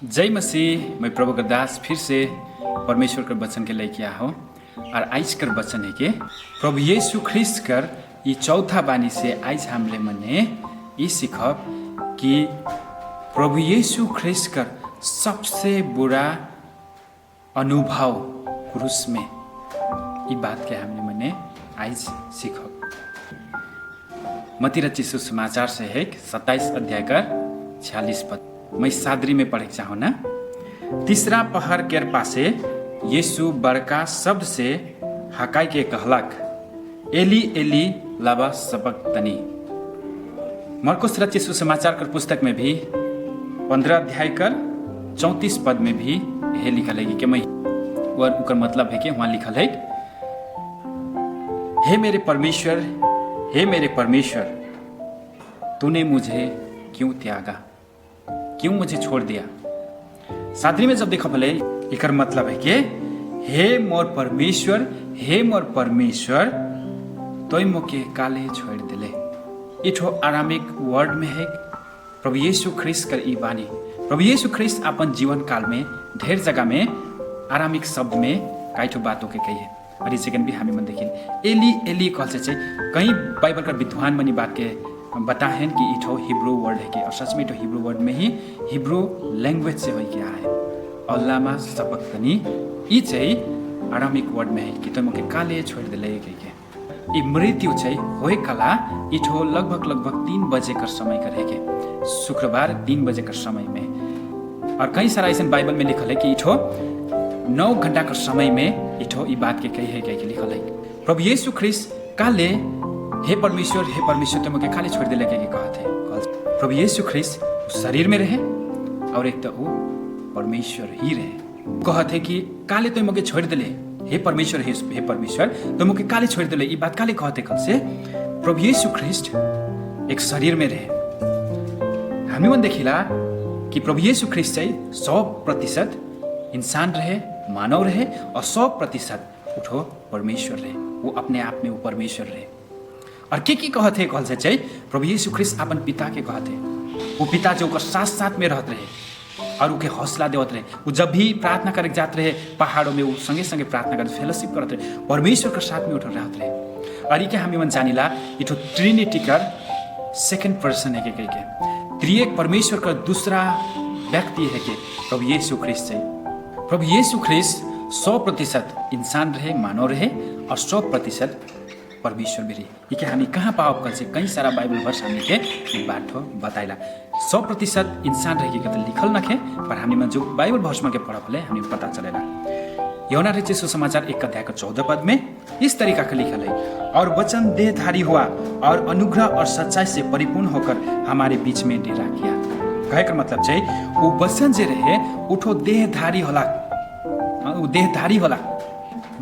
जय मसीह। मैं प्रभु गुरदास फिर से परमेश्वर के वचन के लेके आया हूँ और आज कर वचन है कि प्रभु यीशु ख्रिस्ट कर ये चौथा बानी से आज हमले मने ये सीखब कि प्रभु यीशु ख्रिस्ट कर सबसे बुरा अनुभव क्रूस में ये बात के हमने मने आज सीखब। मत्ती रचित सुसमाचार से है 27 अध्याय का 46 पद। मैं सादरी में पढ़े चाहूँ ना। तीसरा पहर केर पासे यीशु बड़का शब्द से हकाई के कहलक, एली एली लाबा सबक्तनी। मरकुस रचित सुसमाचार कर पुस्तक में भी 15 अध्याय कर 34 पद में भी यह लिखल है कि मैं उकर मतलब है कि वहाँ लिखल है, हे मेरे परमेश्वर तूने मुझे क्यों त्यागा, क्यों मुझे छोड़ दिया। सादरी में जब देखा भले इकर मतलब है कि हे मोर परमेश्वर तोय मोके काले छोड़ दिले। इठो आरामिक वर्ड में है प्रभु यीशु ख्रिस्ट कर ई बानी। प्रभु यीशु ख्रिस्ट अपन जीवन काल में ढेर जगह में आरामिक शब्द में काइठो बातों के कही है और इस जगह भी हमें मन देखिए एली एली कह से कहीं बाइबल का विद्वान मनी बात के बता है कि इठो हिब्रू वर्ड है कि और सच में इठो हिब्रू वर्ड में ही हिब्रू लैंग्वेज से हो क्या है अल्लामा सबक्तनी ई चाहिँ आरामिक वर्ड में है कि तो मुके काले छोड़ दिले के ई मृत्यु चाहिँ होए कला इठो लगभग 3 बजे का समय कर है के शुक्रवार 3 बजे का समय में। और कई सारा ऐसा बाइबल में लिखल है कि इठो 9 घंटा का समय में इठो ई बात के कही है कि लिखल है प्रभु यीशु ख्रिस्ट काले हे परमेश्वर तो मुझे खाली छोड़ दिले के कहते हैं। प्रभु यीशु ख्रिस्ट शरीर में रहे और एक तो वो परमेश्वर ही रहे। कहते कि काले तो मुझे छोड़ दिले, हे परमेश्वर तो मुझे काले छोड़ दिले। ये बात काले कहते कल से प्रभु यीशु ख्रिस्ट एक शरीर में रहे। हमें मन देखिला कि प्रभु यीशु ख्रिस्ट चाहिँ 100% इंसान रहे, मानव रहे और 100% उठो परमेश्वर रहे। वो अपने आप में वो परमेश्वर रहे। और के कहते कल से चाहिए प्रभु यीशु ख्रिस्ट अपन पिता के कहते वो पिता जो ओकर साथ में रहते रहे और उके हौसला देवत रहे। वो जब भी प्रार्थना करे जाते रहे पहाड़ों में वो संगे प्रार्थना करते फेलोशिप करते रहे, परमेश्वर के साथ में उठ रहते रहे। और ये हमें मन जानिला इठो ट्रिनिटी कर सेकेंड पर्सन है के त्रिएक परमेश्वर का दूसरा व्यक्ति है कि प्रभु यीशु ख्रिस्ट चाहिए। प्रभु यीशु ख्रिस्ट 100% इंसान रहे, मानव रहे और 100% परमेश्वर भी रही। ये हामी कहाँ पाओ कल से कई सारा बाइबल वर्ष हमने के बाटो बताइला 100% इंसान रहे तो लिखल नखे पर हामी में जो बाइबल वर्ष में के पढ़ा भले हमें पता चलेला। यूहन्ना रचित सुसमाचार 1 अध्याय का 14 पद में इस तरीका का लिखल है, और वचन देहधारी हुआ और अनुग्रह और सच्चाई से परिपूर्ण होकर हमारे बीच में डेरा किया। कहे का मतलब चाहिए वो वचन जे रहे उठो देहधारी होला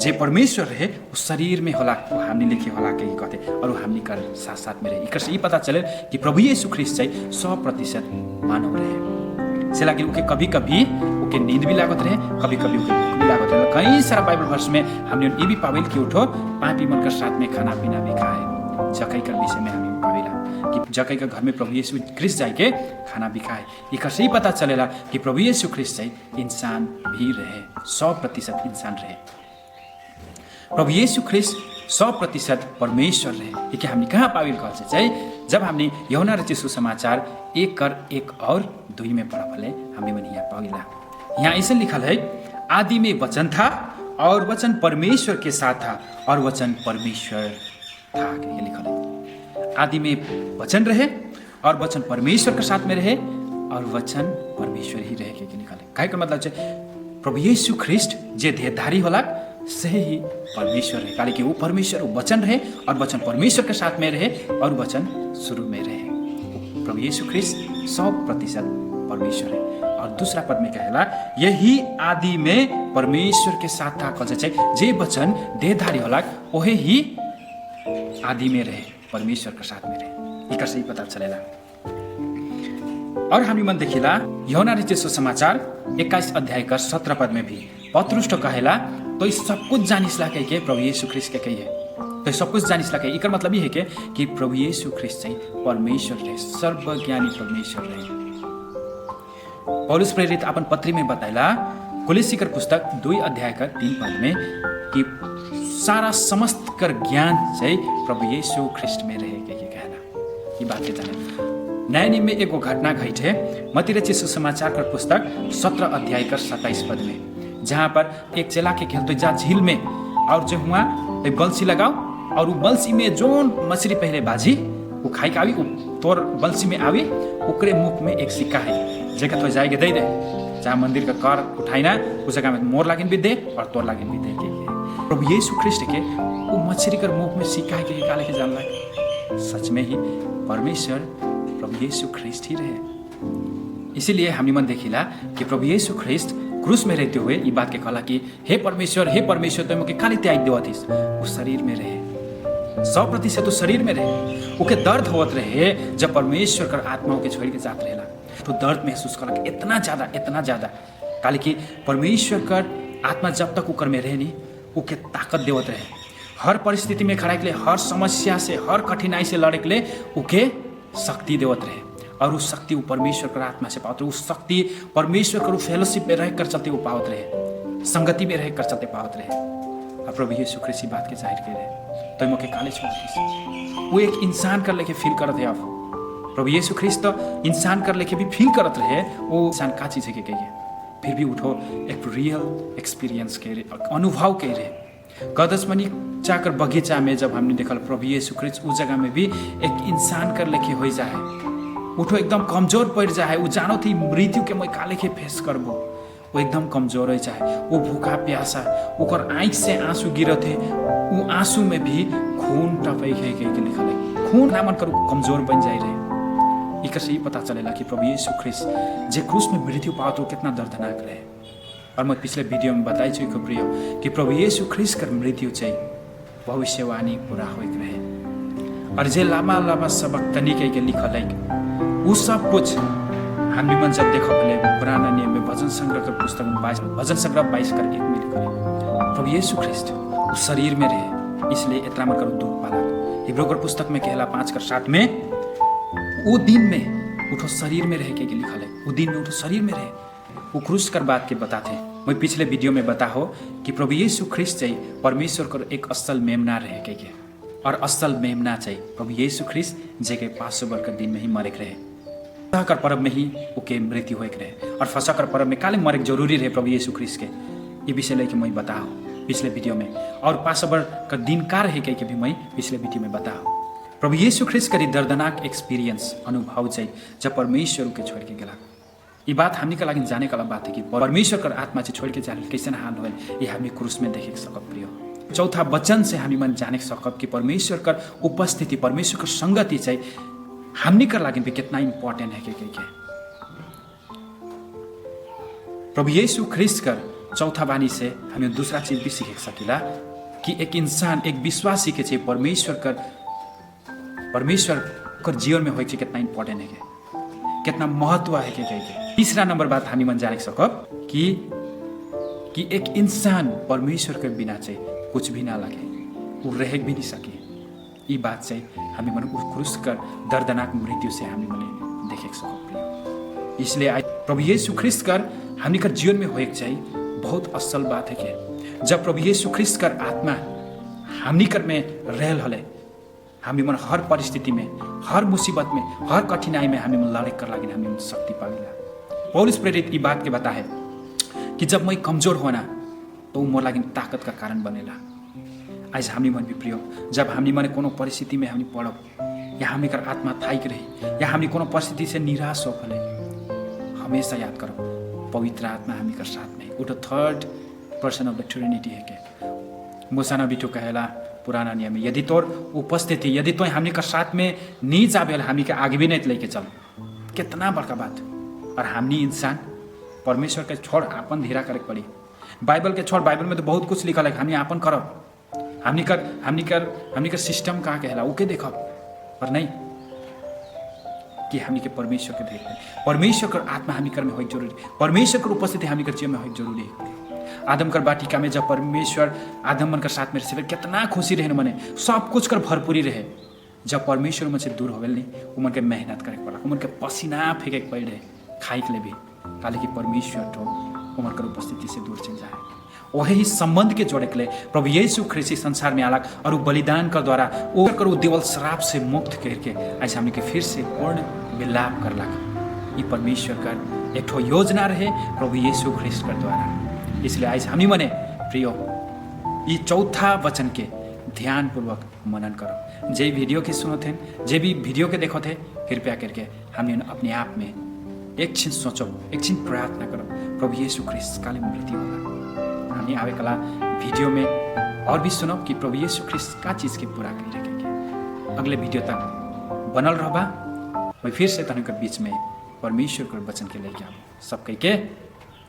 जे परमेश्वर रहे उस शरीर में होला वो हमने लिखे होला के कहते और वो हमने कर साथ में रहे। इकर से ये पता चले कि प्रभु यीशु ख्रिस्ट चाहिँ 100% मानव रहे। से लागिन उके कभी उके नींद भी लागत रहे, कभी उके भूख भी लागत रहे। कई सारा बाइबल वर्ष में हमने ये भी पावेल कि उठो पापी मन का साथ में खाना पीना भी खाए। जकई का विषय में हमें पावेला कि जकई का घर में प्रभु यीशु ख्रिस्ट जाए के खाना भी खाए। इकर से ही पता चलेला कि प्रभु यीशु ख्रिस्ट चाहिँ इंसान भी रहे, 100% इंसान रहे। प्रभु यीशु ख्रिस्ट 100% परमेश्वर रहे। ये कि हमने कहाँ पाविल कह से चाहिए जब हमने यूहन्ना रचित सुसमाचार 1 और 2 में पढ़ा भले हमें मन यहाँ पाविला। यहाँ ऐसे लिखल है, आदि में वचन था और वचन परमेश्वर के साथ था और वचन परमेश्वर था। ये लिखल है आदि में वचन रहे और वचन परमेश्वर के साथ में रहे और वचन परमेश्वर ही रहे के लिखल है। कहे का मतलब प्रभु यीशु ख्रिस्ट जे देहधारी होला से ही परमेश्वर है। काले कि वो परमेश्वर वो वचन रहे और वचन परमेश्वर के साथ में रहे और वचन शुरू में रहे। प्रभु यीशु ख्रिस्ट 100% परमेश्वर है। और दूसरा पद में कहेला यही आदि में परमेश्वर के साथ था कल से जे वचन देहधारी होला ओहे ही आदि में रहे, परमेश्वर के साथ में रहे। इकर से ही पता चलेला। और हामी मन देखिला यूहन्ना रचित सुसमाचार 21 अध्याय का 17 पद में भी पत्रुस कहेला तो सब कुछ जानिसला के प्रभु यीशु ख्रिस्ट के कही है तो सब कुछ जानिसला के इकर मतलब ये है कि प्रभु यीशु ख्रिस्ट चाहिँ परमेश्वर रहे, सर्वज्ञानी परमेश्वर रहे। पौलुस प्रेरित अपन पत्री में बताइला कोलोसी कर पुस्तक 2 अध्याय का 3 पद में कि सारा समस्त कर ज्ञान चाहिँ प्रभु यीशु ख्रिस्ट में रहे के कहना। ये बात के जाने नया नियम में एक घटना घटित है मत्ती रचित सुसमाचार का पुस्तक 17 अध्याय का 27 पद में, जहाँ पर एक चेला के खेलते जा झील में और जो हुआ बंसी लगाओ और वो बंसी में जो मछली पहले बाजी वो खाई के आवी तोर बंसी में आवी ओकरे मुख में एक सिक्का है जगह तो जाएगा दे दे जहाँ मंदिर का कर उठाइना उस जगह में मोर लागिन भी दे और तोर लागिन भी दे के प्रभु यीशु ख्रिस्ट के वो मछली कर मुख में सिक्का है के काले के जान लगे सच में ही परमेश्वर प्रभु यीशु ख्रिस्ट ही रहे। इसीलिए हम मन देखिला कि प्रभु यीशु ख्रिस्ट क्रूस में रहते हुए ये बात के कहला कि हे परमेश्वर तुम के काले त्याग देवतिस वो शरीर में रहे 100% तो शरीर में रहे ओके दर्द होत रहे जब परमेश्वर कर आत्माओं के छोड़ के जात रहेला तो दर्द महसूस करक इतना ज्यादा काले कि परमेश्वर कर आत्मा जब तक उकर में रहे नहीं ओके ताकत देवत रहे हर परिस्थिति में खड़ा के लिए हर समस्या से हर कठिनाई से लड़े के लिए ओके शक्ति देवत रहे और उस शक्ति वो परमेश्वर कर आत्मा से पावत रहे उस शक्ति परमेश्वर कर फेलोशिप में रह कर चलते वो पावत रहे संगति में रह कर चलते पावत रहे। और प्रभु यीशु ख्रिस्ट बात के जाहिर करे तो मौके काले छोड़ वो एक इंसान कर लेके फील करते हैं आप प्रभु यीशु ख्रिस्ट तो इंसान कर लेके भी फील करते रहे वो इंसान का चीज है के कहिए फिर भी उठो एक रियल एक्सपीरियंस के अनुभव के रहे गदसमनी जाकर बगीचा में जब हमने देखा प्रभु यीशु ख्रिस्ट उस जगह में भी एक इंसान कर लेके हो जाए उठो एकदम कमजोर पड़ जाए वो जानो थी मृत्यु के मैं काले के फेस करबो वो एकदम कमजोर हो जाए वो भूखा प्यासा ओकर आँख से आंसू गिरत है वो आंसू में भी खून टपै के लिखल है खून नामन कर कमजोर बन जाए रहे एक से ही पता चलेला कि प्रभु यीशु ख्रिस्ट जे क्रूस में मृत्यु पावत हो कितना दर्दनाक रहे। और मैं पिछले वीडियो में बताई छु प्रिय कि प्रभु यीशु ख्रिस्ट कर मृत्यु चाहिँ भविष्यवाणी पूरा होइत रहे और जे लामा सबक तनिके के लिखल है वो सब कुछ हामी मन जब देखो भले पुराना नियम में भजन संग्रह का पुस्तक में 22 भजन संग्रह 22 कर 1 में लिखल है प्रभु यीशु ख्रिस्ट उस शरीर में रहे इसलिए इतना मन कर दुख पाला। हिब्रू का पुस्तक में कहला 5 कर 7 में वो दिन में उठो शरीर में रह के लिखल है वो दिन में उठो शरीर में रहे वो क्रूस कर बात के बताते मैं पिछले वीडियो में बता हो कि प्रभु यीशु ख्रिस्ट चाहिए परमेश्वर को एक असल मेमना रहे के और असल मेमना चाहिए प्रभु यीशु ख्रिस्ट जे के पासोवर का दिन में ही मरे रहे कर पर्व में ही ओके मृत्यु होके रहे और फसा कर पर्व में काले मरे जरूरी रहे प्रभु यीशु ख्रिस्ट के ये विषय लेके मैं बताओ पिछले वीडियो में और पासोवर का दिन का रहे के भी मैं पिछले वीडियो में बताओ प्रभु यीशु ख्रिस्ट करी दर्दनाक एक्सपीरियंस अनुभव चाहिए जब परमेश्वर के छोड़ के गला ये बात हमनी का लागि जाने का बात है कि परमेश्वर का आत्मा से छोड़ के जाने कैसे हाल हो ये हामी क्रूस में देख सकब प्रिय। चौथा वचन से हामी मन जाने सकब कि परमेश्वर का उपस्थिति परमेश्वर का संगति चाहिए हमनी कर लागि भी कितना इम्पोर्टेंट है के प्रभु यीशु ख्रिस्ट कर चौथा बानी से हमें दूसरा चीज भी सीख सकिला कि एक इंसान एक विश्वासी के चाहिए परमेश्वर कर जीवन में हो कितना इम्पोर्टेंट है कितना महत्व है के तीसरा नंबर बात हामी मन जाने सकब कि एक इंसान परमेश्वर के बिना चाहिए कुछ भी ना लगे वो रह भी नहीं सके ये बात चाहिए हामी मन उस क्रूस कर दर्दनाक मृत्यु से हामी मन देख सकब इसलिए आज प्रभु यीशु ख्रिस्ट कर हामी कर जीवन में होएक चाहिए बहुत असल बात है कि जब प्रभु यीशु ख्रिस्ट कर आत्मा हामी कर में रहल हले हामी मन हर परिस्थिति में हर मुसीबत में हर कठिनाई में हामी मन लड़े कर लागि हामी मन शक्ति पाविला। पौलुस प्रेरित ये बात के बता है कि जब मैं कमजोर होना तो मोर लागि ताकत का कारण बनेला। आज हामी मन भी प्रिय जब हामी मन कोनो परिस्थिति में हामी पड़ब या हामी कर आत्मा थाइक रही या हामी कोनो परिस्थिति से निराश हो फले हमेशा याद करो पवित्र आत्मा हामी कर साथ में उठो third person of the Trinity है के मुसाना बिटो कहेला पुराना नियम में यदि तोर उपस्थिति यदि तो हामी का साथ में नहीं जाबेल हामी के आगे भी नहीं लेके चल कितना बड़का बात और हमनी इंसान परमेश्वर के छोड़ आपन धीरा करे पड़ी बाइबल के छोड़ बाइबल में तो बहुत कुछ लिखल है हामी आपन करब हमनी कर सिस्टम कहाँ कहला ओके देखब पर नहीं कि हामी के परमेश्वर के देख परमेश्वर का आत्मा हामी कर में हो जरूरी परमेश्वर की उपस्थिति हामी कर जीवन में हो जरूरी है। आदम कर बाटिका में जब परमेश्वर आदम मन कर साथ में रहे कितना खुशी रहे मने सब कुछ कर भरपूरी रहे जब परमेश्वर मन से दूर हो गए नहीं उमन के मेहनत करे पड़ा उमन के पसीना फेंके पड़े खाई के लिए भी काले कि परमेश्वर तो उमर कर उपस्थिति से दूर चल जाए। वही संबंध के जोड़े के लिए प्रभु यीशु ख्रिस्ट इस संसार में आलक और बलिदान का द्वारा ओर करो देवल श्राप से मुक्त करके ऐसे हमने के फिर से पूर्ण विलाप कर लगा। ये परमेश्वर का एक ठो योजना रहे प्रभु यीशु ख्रिस्ट कर द्वारा। इसलिए आज हम मने प्रियो ये चौथा वचन के ध्यान पूर्वक मनन करो। जे वीडियो के सुनो थे, जे भी वीडियो के देखो थे, कृपया करके हम अपने आप में एक क्षण सोचो, एक क्षण प्रार्थना करो प्रभु यीशु ख्रिस्ट काले मृत्यु होगा। हमने आवे कला वीडियो में और भी सुनो कि प्रभु यीशु ख्रिस्ट का चीज के पूरा कर रखेंगे। अगले वीडियो तक बनल रहबा। मैं फिर से तनिक बीच में परमेश्वर के वचन के लेके आऊँ। सब कह के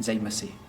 जय मसीह।